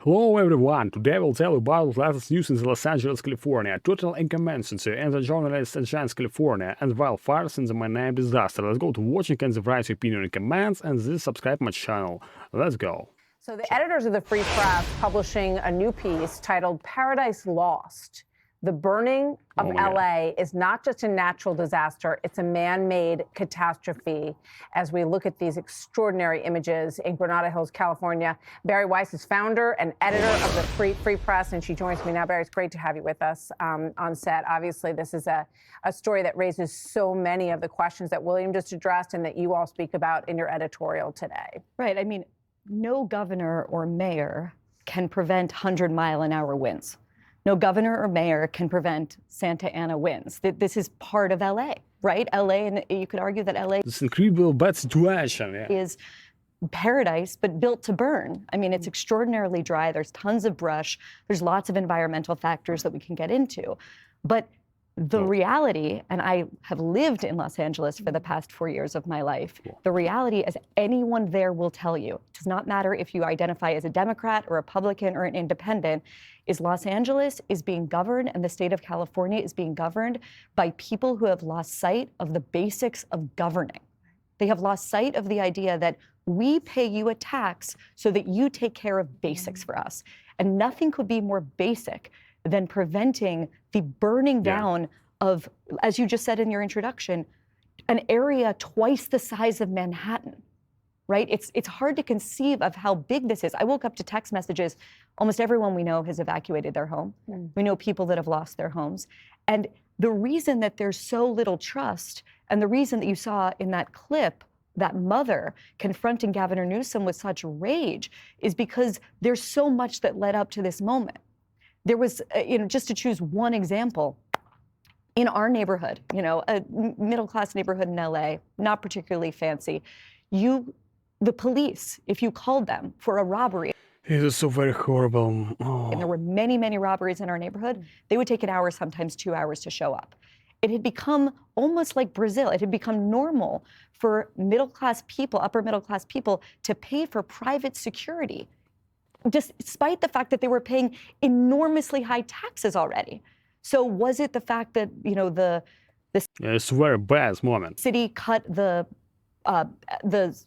Hello everyone, today I will tell you about the latest news in Los Angeles, California, total incompetency in the journalist agents California, and wildfires in the manmade disaster. Let's go to watching and write your opinion in comments, and this subscribe my channel. Let's go. So the editors of the Free Press publishing a new piece titled Paradise Lost. The burning of LA is not just a natural disaster, it's a man-made catastrophe. As we look at these extraordinary images in Granada Hills, California, Barry Weiss is founder and editor of the Free Press, and she joins me now. Barry, it's great to have you with us on set. Obviously, this is a story that raises so many of the questions that William just addressed and that you all speak about in your editorial today. Right. I mean, no governor or mayor can prevent 100-mile-an-hour winds. No governor or mayor can prevent Santa Ana winds. This is part of LA, right? LA, and you could argue that LA This incredible bad situation is paradise, but built to burn. I mean, it's extraordinarily dry. There's tons of brush. There's lots of environmental factors that we can get into. But the reality, and I have lived in Los Angeles for the past 4 years of my life, the reality, as anyone there will tell you, it does not matter if you identify as a Democrat or Republican or an independent, is Los Angeles is being governed, and the state of California is being governed by people who have lost sight of the basics of governing. They have lost sight of the idea that we pay you a tax so that you take care of basics for us. And nothing could be more basic than preventing the burning down of, as you just said in your introduction, an area twice the size of Manhattan, right? It's hard to conceive of how big this is. I woke up to text messages. Almost everyone we know has evacuated their home. We know people that have lost their homes. And the reason that there's so little trust, and the reason that you saw in that clip that mother confronting Governor Newsom with such rage, is because there's so much that led up to this moment. There was, just to choose one example, in our neighborhood, a middle-class neighborhood in LA, not particularly fancy, the police, if you called them for a robbery. It is so very horrible. And there were many, many robberies in our neighborhood. They would take an hour, sometimes 2 hours to show up. It had become almost like Brazil. It had become normal for middle-class people, upper middle-class people, to pay for private security, despite the fact that they were paying enormously high taxes already. So was it the fact that, It's a very bad moment. City cut the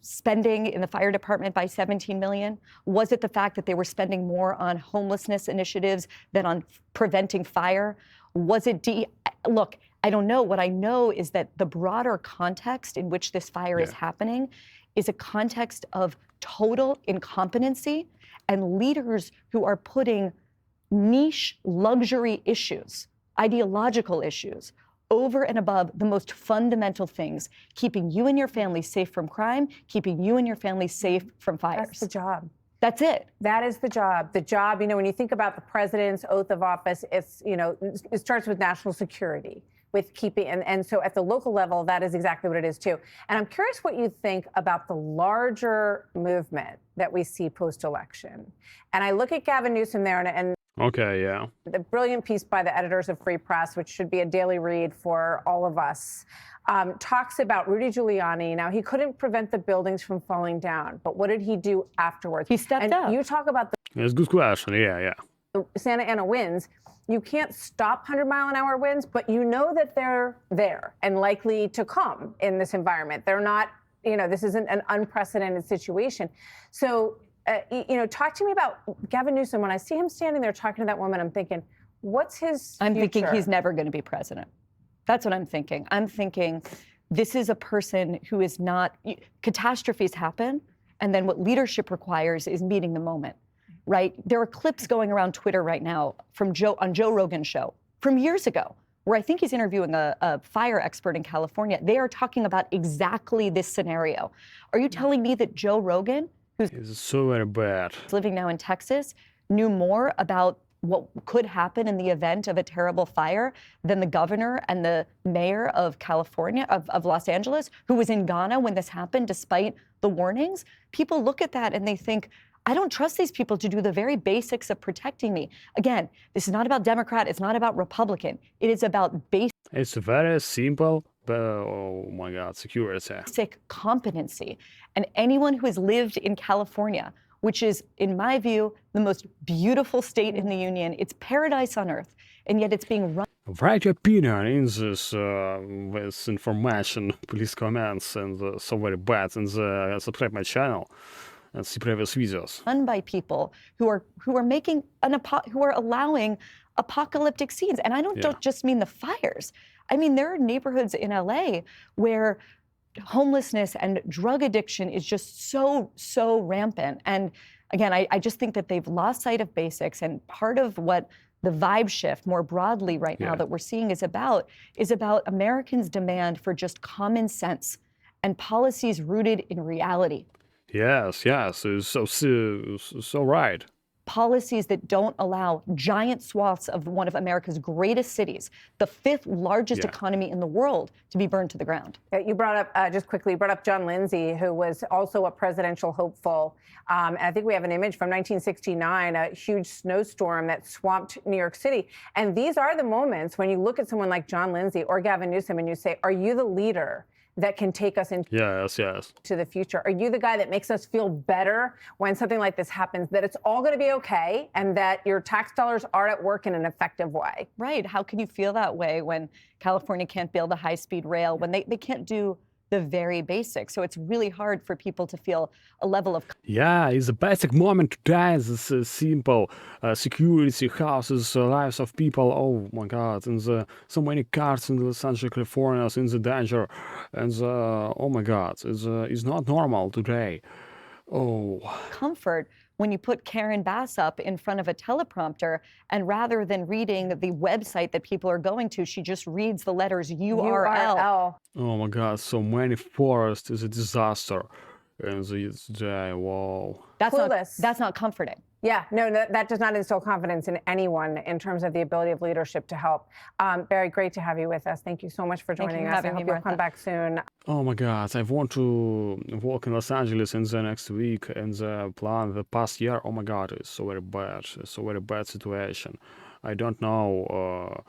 spending in the fire department by $17 million? Was it the fact that they were spending more on homelessness initiatives than on preventing fire? Was it Look, I don't know. What I know is that the broader context in which this fire is happening is a context of total incompetency and leaders who are putting niche luxury issues, ideological issues, over and above the most fundamental things, keeping you and your family safe from crime, keeping you and your family safe from fires. That's the job. That's it. That is the job. The job, when you think about the president's oath of office, it starts with national security, with keeping, and so at the local level, that is exactly what it is too. And I'm curious what you think about the larger movement that we see post-election. And I look at Gavin Newsom there, and the brilliant piece by the editors of Free Press, which should be a daily read for all of us, talks about Rudy Giuliani. Now, he couldn't prevent the buildings from falling down, but what did he do afterwards? He stepped up. You talk about It's a good question, the Santa Ana winds. You can't stop 100-mile-an-hour winds, but you know that they're there and likely to come in this environment. They're not, this isn't an unprecedented situation. So, talk to me about Gavin Newsom. When I see him standing there talking to that woman, I'm thinking, what's his I'm future? thinking he's never going to be president. That's what I'm thinking. I'm thinking this is a person who is not, catastrophes happen, and then what leadership requires is meeting the moment, right? There are clips going around Twitter right now from on Joe Rogan's show from years ago, where I think he's interviewing a fire expert in California. They are talking about exactly this scenario. Are you telling me that Joe Rogan, It's so very bad. living now in Texas, knew more about what could happen in the event of a terrible fire than the governor and the mayor of California, of Los Angeles, who was in Ghana when this happened, despite the warnings? People look at that and they think, I don't trust these people to do the very basics of protecting me. Again, this is not about Democrat, it's not about Republican. It is about It's very simple, but oh my God, security. basic competency. And anyone who has lived in California which is, in my view, the most beautiful state in the union. It's paradise on earth, and yet it's being run. Write your opinion in this information, please comments, and so very bad, and subscribe my channel and see previous videos. Run by people who are making who are allowing apocalyptic scenes, and I don't just mean the fires. I mean, there are neighborhoods in LA where homelessness and drug addiction is just so rampant. And again, I just think that they've lost sight of basics, and part of what the vibe shift more broadly right now that we're seeing is about Americans' demand for just common sense and policies rooted in reality. Yes, so right. Policies that don't allow giant swaths of one of America's greatest cities, the 5th largest economy in the world, to be burned to the ground. You brought up, just quickly, you brought up John Lindsay, who was also a presidential hopeful. And I think we have an image from 1969, a huge snowstorm that swamped New York City. And these are the moments when you look at someone like John Lindsay or Gavin Newsom and you say, are you the leader that can take us into to the future? Are you the guy that makes us feel better when something like this happens, that it's all going to be okay and that your tax dollars are at work in an effective way? Right. How can you feel that way when California can't build a high-speed rail, when they can't do the very basics? So it's really hard for people to feel a level of... Yeah, it's a basic moment today. This simple security, houses, lives of people. Oh my God! And so many cars in Los Angeles, California, in the danger, and oh my God, it's not normal today. Oh. Comfort when you put Karen Bass up in front of a teleprompter, and rather than reading the website that people are going to, she just reads the letters URL. Oh my God, so many forests is a disaster. And today, wow. That's not comforting. Yeah, no, that does not instill confidence in anyone in terms of the ability of leadership to help. Barry, great to have you with us. Thank you so much for joining us. I hope you'll come back soon. Oh my God, I want to work in Los Angeles in the next week, and the plan the past year. Oh my God, it's so very bad. It's so very bad situation. I don't know.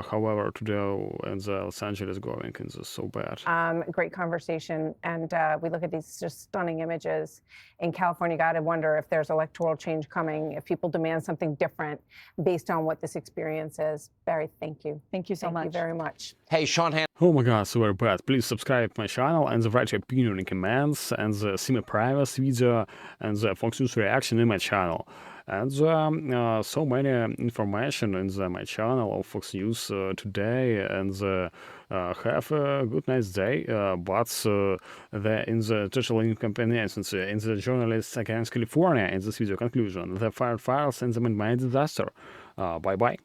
However, today in the Los Angeles going in this so bad. Great conversation, and we look at these just stunning images in California. Got to wonder if there's electoral change coming, if people demand something different based on what this experience is. Barry, thank you. Thank you so much. Thank you very much. Hey, Sean Han. Oh my God, so very bad. Please subscribe my channel and write your opinion in comments, and see my previous video and the Fox News reaction in my channel. And so many information in my channel of Fox News today, and have a good nice day. But in the total incompetency in the journalists against California in this video conclusion, the wildfires and the manmade disaster. Bye bye.